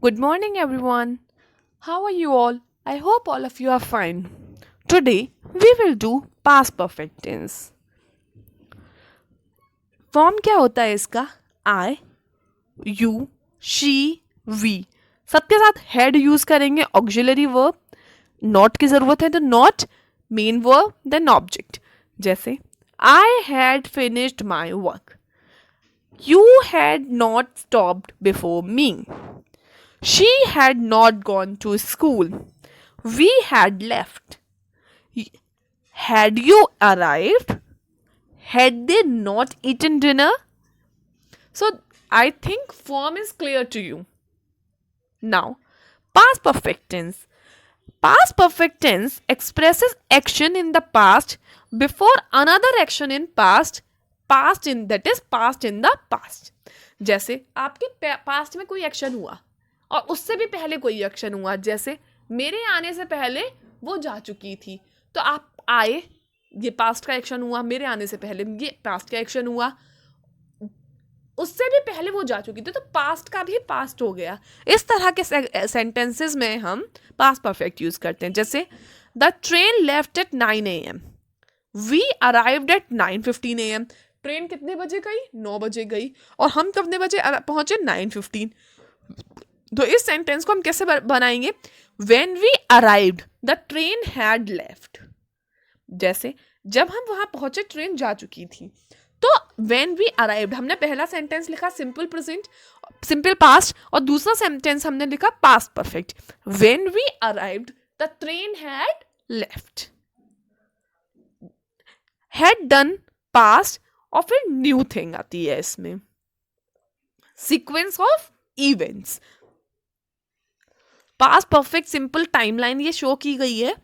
Good morning, everyone. How are you all? I hope all of you are fine. Today, we will do past perfect tense. Form क्या होता है इसका? I, you, she, we. सबके साथ had use करेंगे. Auxiliary verb. Not की जरूरत है तो not. Main verb then object. जैसे I had finished my work. You had not stopped before me. She had not gone to school. We had left. Had you arrived? Had they not eaten dinner? So I think form is clear to you. Now, past perfect tense. Past perfect tense expresses action in the past before another action in past. Past in that is past in the past. जैसे आपके past में कोई action हुआ और उससे भी पहले कोई एक्शन हुआ. जैसे मेरे आने से पहले वो जा चुकी थी, तो आप आए, ये पास्ट का एक्शन हुआ. मेरे आने से पहले ये पास्ट का एक्शन हुआ. उससे भी पहले वो जा चुकी थी, तो पास्ट का भी पास्ट हो गया. इस तरह के सेंटेंसेस में हम पास्ट परफेक्ट यूज करते हैं. जैसे the train left at 9 AM. We arrived at 9:15 AM. Train कितने बजे गई? 9 बजे गई. और हम कितने बजे पहुंचे? 9:15. तो इस सेंटेंस को हम कैसे बनाएंगे? When we arrived the train had left. जैसे जब हम वहां पहुंचे ट्रेन जा चुकी थी. तो वेन वी अराइव्ड हमने पहला सेंटेंस लिखा सिंपल प्रेजेंट, सिंपल पास्ट, और दूसरा सेंटेंस हमने लिखा past perfect. When we arrived the train had left. Had done past, और फिर न्यू थिंग आती है इसमें. Sequence of events. Past perfect simple timeline ये शो की गई है.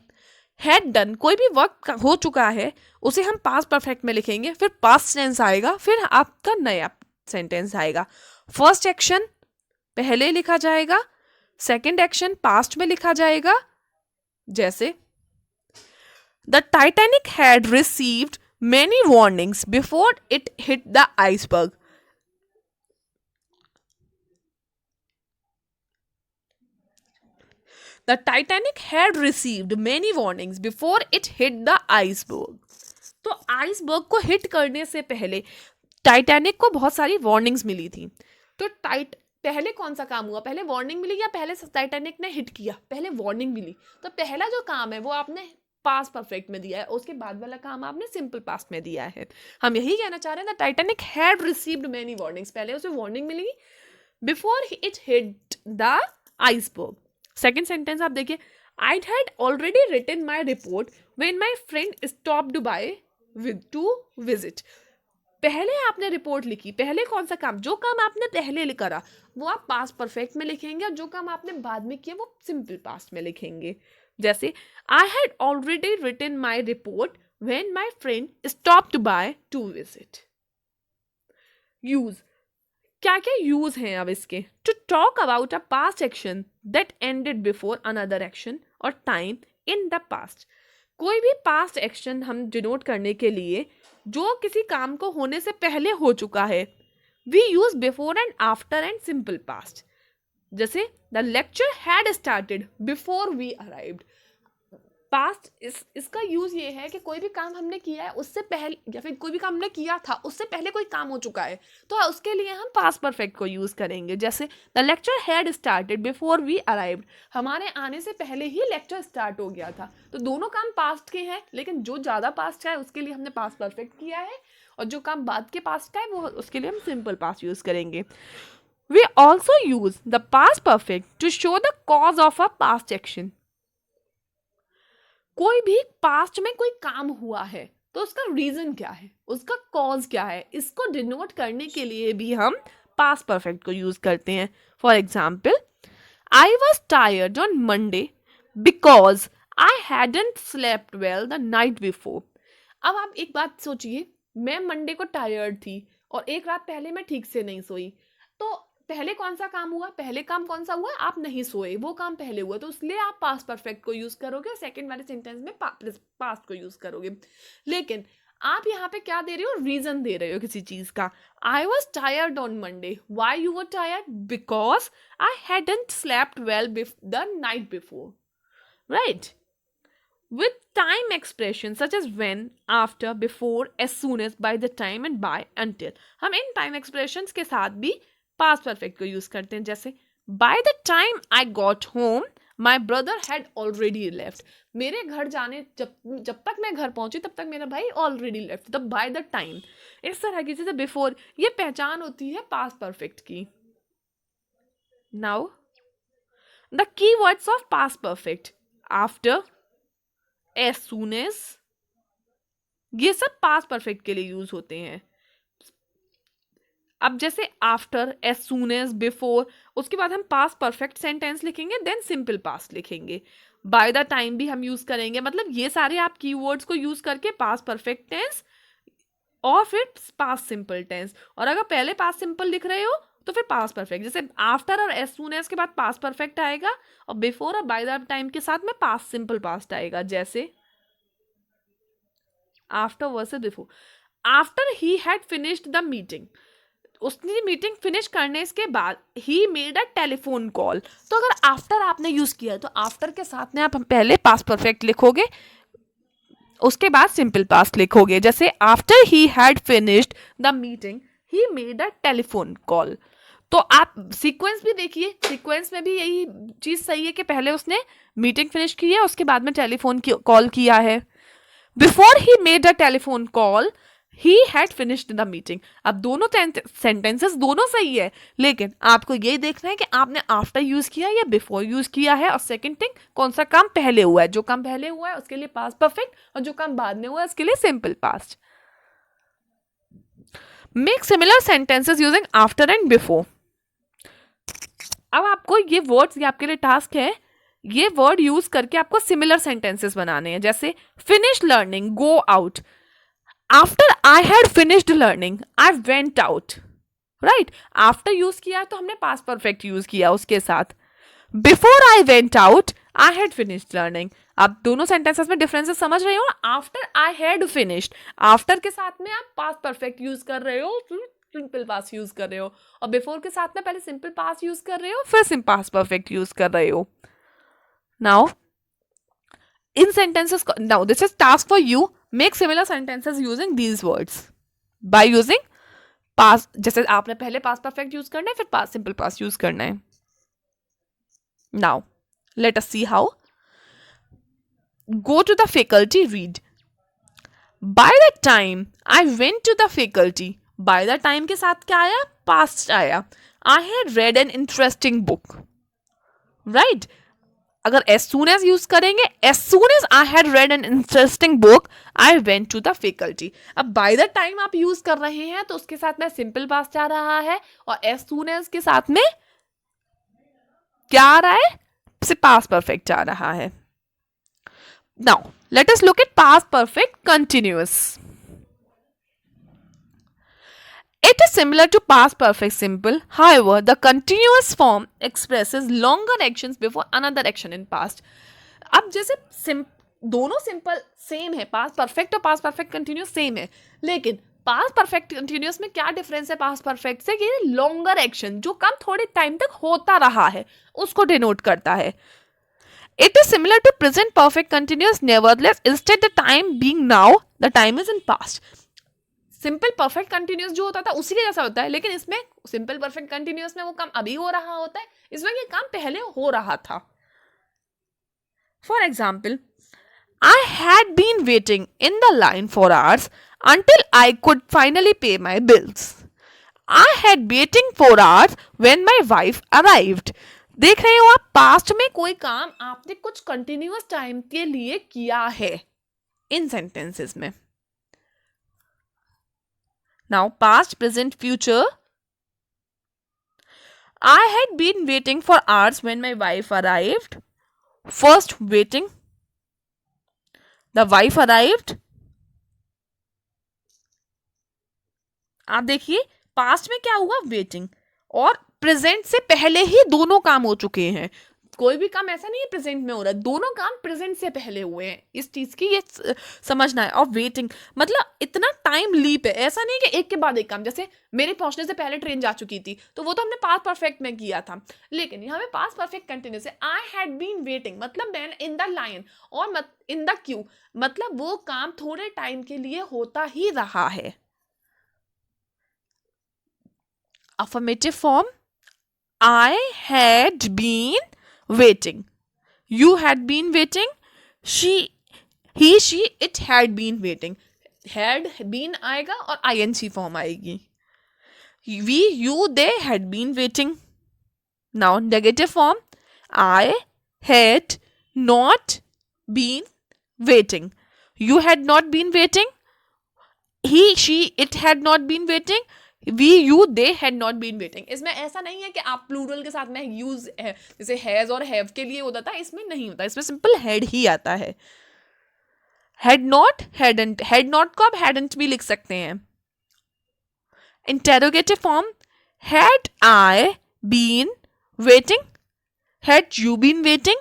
हैड डन, कोई भी वर्क हो चुका है उसे हम पास्ट परफेक्ट में लिखेंगे. फिर पास्ट टेंस आएगा, फिर आपका नया सेंटेंस आएगा. फर्स्ट एक्शन पहले लिखा जाएगा, सेकंड एक्शन पास्ट में लिखा जाएगा. जैसे the Titanic had received many warnings before it hit the iceberg. The Titanic had received many warnings before it hit the iceberg. तो आइसबर्ग को हिट करने से पहले टाइटैनिक को बहुत सारी वार्निंग्स मिली थी. तो पहले कौन सा काम हुआ? पहले वार्निंग मिली या पहले टाइटैनिक ने हिट किया? पहले वार्निंग मिली. तो पहला जो काम है वो आपने पास्ट परफेक्ट में दिया है, उसके बाद वाला काम आपने सिंपल पास्ट में दिया है. हम यही कहना चाह रहे हैं. The Titanic had received many warnings, पहले उसे वार्निंग मिली before it hit the iceberg. Second sentence आप देखिए, I had already written my report when my friend stopped by to visit. पहले आपने रिपोर्ट लिखी. पहले कौन सा काम? जो काम आपने पहले करा वो आप पास्ट परफेक्ट में लिखेंगे, और जो काम आपने बाद में किया वो सिंपल पास्ट में लिखेंगे. जैसे I had already written my report when my friend stopped by to visit. Use. क्या क्या यूज हैं अब इसके? To talk about a past action that ended before another action or time in the past. कोई भी past action हम denote करने के लिए जो किसी काम को होने से पहले हो चुका है, we use before and after and simple past. जैसे the lecture had started before we arrived. Past इसका यूज ये है कि कोई भी काम हमने किया है उससे पहले, या फिर कोई भी काम हमने किया था उससे पहले कोई काम हो चुका है, तो उसके लिए हम पास्ट परफेक्ट को यूज करेंगे. जैसे the lecture had started before we arrived. हमारे आने से पहले ही लेक्चर स्टार्ट हो गया था. तो दोनों काम पास्ट के हैं, लेकिन जो ज्यादा पास्ट का है उसके लिए हमने पास्ट परफेक्ट किया है, और जो काम बाद के पास्ट का है वो उसके लिए हम सिंपल पास्ट यूज करेंगे. We also use the past perfect to show the cause of a past action. कोई भी पास्ट में कोई काम हुआ है तो उसका रीजन क्या है, उसका कॉज क्या है, इसको डिनोट करने के लिए भी हम पास्ट परफेक्ट को यूज करते हैं. For example, I was tired on Monday because I hadn't slept well the night before. अब आप एक बात सोचिए, मैं मंडे को टायर्ड थी और एक रात पहले मैं ठीक से नहीं सोई. तो पहले कौन सा काम हुआ? पहले काम कौन सा हुआ? आप नहीं सोए, वो काम पहले हुआ, तो इसलिए आप पास्ट परफेक्ट को यूज करोगे. सेकंड वाले सेंटेंस में पास्ट को यूज करोगे. लेकिन आप यहाँ पे क्या दे रहे हो, रीजन दे रहे हो किसी चीज का. I was tired on Monday. Why you were tired? Because I hadn't slept well the night before. Right. With time expressions such as when, after, before, as soon as, by the time and by, until. हम इन time expressions के साथ भी past perfect को use करते हैं. जैसे by the time I got home, my brother had already left. मेरे घर जाने जब तक मैं घर पहुंची तब तक मेरा भाई already left. तब by the time. इस तरह की चीजें before, ये पहचान होती है past perfect की. Now, the keywords of past perfect. After, as soon as, ये सब पास्ट परफेक्ट के लिए यूज होते हैं. अब जैसे after, as soon as, before, उसके बाद हम पास्ट परफेक्ट सेंटेंस लिखेंगे, देन सिंपल पास्ट लिखेंगे. बाय द टाइम भी हम यूज करेंगे. मतलब ये सारे आप कीवर्ड्स को यूज करके पास्ट परफेक्ट टेंस और फिर पास्ट सिंपल टेंस. और अगर पहले पास्ट सिंपल लिख रहे हो तो फिर पास्ट परफेक्ट. जैसे आफ्टर और एज सून एज के बाद पास्ट परफेक्ट आएगा और बिफोर और बाय द टाइम के साथ में पास्ट सिंपल पास्ट आएगा. जैसे after versus before. After he had finished the meeting, उसने मीटिंग फिनिश करने के बाद he made a telephone call. तो अगर आफ्टर आपने यूज किया तो आफ्टर के साथ में आप पहले पास्ट परफेक्ट लिखोगे, उसके बाद सिंपल पास्ट लिखोगे. जैसे after he had finished the meeting he made a telephone call. तो आप सीक्वेंस भी देखिए, सीक्वेंस में भी यही चीज सही है कि पहले उसने मीटिंग फिनिश की है, उसके बाद में टेलीफोन कॉल किया है. Before he made a telephone call, he had finished the meeting. अब दोनों सेंटेंसेस दोनों सही है, लेकिन आपको ये देखना है कि आपने आफ्टर यूज किया या बिफोर यूज किया है. और सेकंड थिंग, कौन सा काम पहले हुआ है. जो काम पहले हुआ है उसके लिए पास्ट परफेक्ट, और जो काम बाद में हुआ है उसके लिए simple past. Make similar sentences using after and before. अब आपको ये वर्ड्स, ये आपके लिए टास्क है, ये वर्ड यूज करके आपको सिमिलर सेंटेंसेस बनाने हैं. जैसे finish learning, go out. After I had finished learning I went out. Right. After use किया तो हमने पास्ट परफेक्ट यूज किया उसके साथ. Before I went out I had finished learning. आप दोनों सेंटेंसेस में डिफरेंसेस समझ रहे हो. After I had finished, after के साथ में आप पास्ट परफेक्ट यूज कर रहे हो, सिंपल पास्ट यूज कर रहे हो. और बिफोर के साथ में पहले सिंपल पास्ट यूज कर रहे हो, फिर सिंपल पास्ट परफेक्ट यूज कर रहे हो. Now, in sentences, now this is task for you. Make similar sentences using these words. By using past, जैसे आपने पहले past perfect use करना है, फिर past simple past use करना है. Now, let us see how. Go to the faculty, read. By the time I went to the faculty, by the time के साथ क्या आया? Past आया. I had read an interesting book. Right? अगर as soon as use करेंगे, as soon as I had read an interesting book, I went to the faculty. अब by the time आप use कर रहे हैं तो उसके साथ में सिंपल पास्ट आ रहा है, और as soon as के साथ में क्या आ रहा है? पास्ट परफेक्ट आ रहा है. Now, let us look at past perfect continuous. It is similar to past perfect simple. However, the continuous form expresses longer actions before another action in past. अब जैसे दोनों सिंपल सेम है, past perfect और past perfect continuous same है, लेकिन past perfect continuous में क्या difference है पास्ट परफेक्ट से? कि लॉन्गर एक्शन, जो काम थोड़े टाइम तक होता रहा है, उसको डिनोट करता है. It is similar to present perfect continuous. Nevertheless, instead the time being now, the time is in past. Simple perfect continuous जो होता था उसी के जैसा होता है, लेकिन इसमें सिंपल परफेक्ट कंटिन्यूस में वो काम अभी हो रहा होता है, इसमें ये काम पहले हो रहा था. For example, I had been waiting in the line for hours until I could finally pay my bills. I had waiting for hours when my wife arrived. देख रहे हो आप, पास्ट में कोई काम आपने कुछ कंटिन्यूअस टाइम के लिए किया है इन सेंटेंसेस में. Now, past, present, future. I had been waiting for hours when my wife arrived. First, waiting. The wife arrived. आप देखिए, पास्ट में क्या हुआ? वेटिंग. और प्रेजेंट से पहले ही दोनों काम हो चुके हैं. कोई भी काम ऐसा नहीं है प्रेजेंट में हो रहा है, दोनों काम प्रेजेंट से पहले हुए हैं, इस चीज की ये समझना है। और वेटिंग मतलब इतना टाइम लीप है, ऐसा नहीं कि एक के बाद एक काम, जैसे मेरे पहुंचने से पहले ट्रेन जा चुकी थी तो वो तो हमने पास्ट परफेक्ट में किया था, लेकिन यहाँ पे पास्ट परफेक्ट कंटिन्यूस है। आई हैड बीन वेटिंग मतलब मैन इन द लाइन और इन द क्यू, मतलब वो काम थोड़े टाइम के लिए होता ही रहा है। Affirmative form, I had been waiting. You had been waiting. She, he, she, it had been waiting. Had been आएगा और ing फॉर्म आएगी. We, you, they had been waiting. Now negative form, I had not been waiting. You had not been waiting. He, she, it had not been waiting. We you they had not been waiting. इसमें ऐसा नहीं है कि आप plural के साथ में use है, जैसे हैज और हैव के लिए होता था, इसमें नहीं होता, इसमें सिंपल हैड ही आता है। Had not, hadn't, had not को आप हैडंट भी लिख सकते हैं। Interrogative form, had I been waiting, had you been waiting,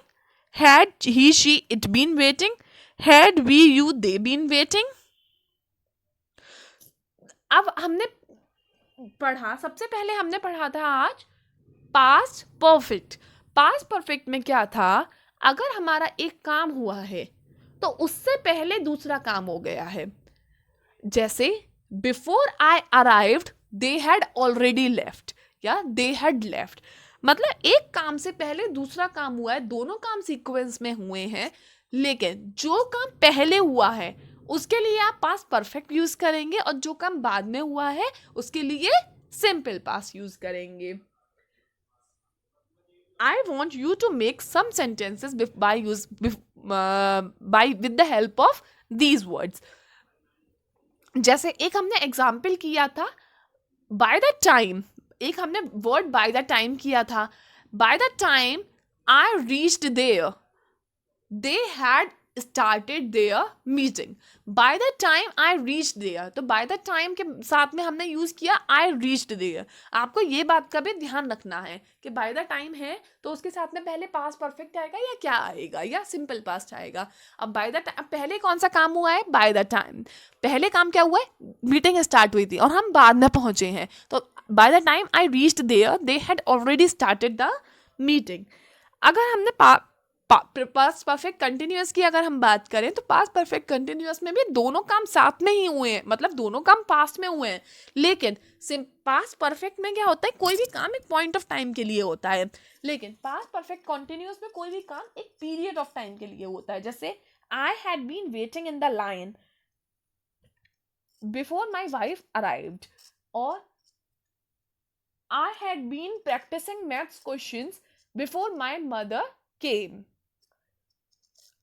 had he she it been waiting, had we you they been waiting. अब हमने पढ़ा, सबसे पहले हमने पढ़ा था आज पास्ट परफेक्ट। पास्ट परफेक्ट में क्या था, अगर हमारा एक काम हुआ है तो उससे पहले दूसरा काम हो गया है, जैसे before I arrived they had already left या दे हैड लेफ्ट, मतलब एक काम से पहले दूसरा काम हुआ है, दोनों काम सीक्वेंस में हुए हैं, लेकिन जो काम पहले हुआ है उसके लिए आप पास्ट परफेक्ट यूज करेंगे और जो काम बाद में हुआ है उसके लिए सिंपल पास्ट यूज करेंगे। I want you to make some sentences by with the help of these words. जैसे एक हमने एग्जाम्पल किया था by the time, एक हमने वर्ड by the time किया था, by the time I reached there they had started their meeting. By the time I reached there, तो by the time के साथ में हमने यूज किया I reached there। आपको ये बात का भी ध्यान रखना है कि by the time है तो उसके साथ में पहले पास्ट परफेक्ट आएगा या क्या आएगा, या सिंपल पास्ट आएगा। अब by the time पहले कौन सा काम हुआ है, by the time पहले काम क्या हुआ है, मीटिंग स्टार्ट हुई थी और हम बाद में पहुंचे हैं, तो by the time I reached there they had already started the meeting। अगर हमने पास्ट परफेक्ट कंटिन्यूअस की अगर हम बात करें तो पास्ट परफेक्ट कंटिन्यूअस में भी दोनों काम साथ में ही हुए हैं, मतलब दोनों काम पास्ट में हुए हैं, लेकिन पास्ट परफेक्ट में क्या होता है, कोई भी काम एक पॉइंट ऑफ टाइम के लिए होता है, लेकिन पास्ट परफेक्ट कंटिन्यूअस में कोई भी काम एक पीरियड ऑफ टाइम के लिए होता है। जैसे I had been waiting in the line before my wife arrived, और I had been practicing maths questions before my mother came।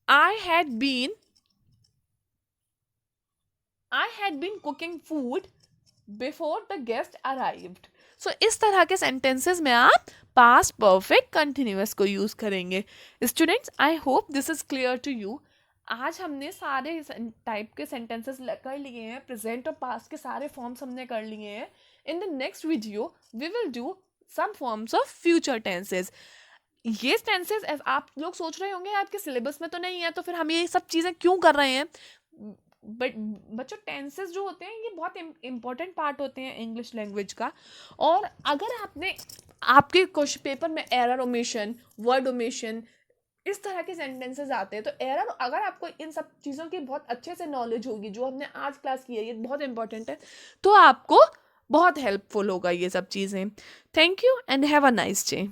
I had been cooking food before the guest arrived। So इस तरह के sentences में आप past perfect continuous को use करेंगे। Students, I hope this is clear to you. आज हमने सारे टाइप के सेंटेंसेस कर लिए हैं, प्रेजेंट और पास्ट के सारे फॉर्म्स हमने कर लिए हैं। In the next video we will do some forms of future tenses. ये टेंसेस आप लोग सोच रहे होंगे आपके सिलेबस में तो नहीं है, तो फिर हम ये सब चीज़ें क्यों कर रहे हैं, बट बच्चों टेंसेस जो होते हैं ये बहुत इंपॉर्टेंट पार्ट होते हैं इंग्लिश लैंग्वेज का। और अगर आपके क्वेश्चन पेपर में एरर ओमिशन, वर्ड ओमिशन, इस तरह के सेंटेंसेस आते हैं, तो एरर, अगर आपको इन सब चीज़ों की बहुत अच्छे से नॉलेज होगी जो हमने आज क्लास की है, ये बहुत इंपॉर्टेंट है, तो आपको बहुत हेल्पफुल होगा ये सब चीज़ें। Thank you and have a nice day.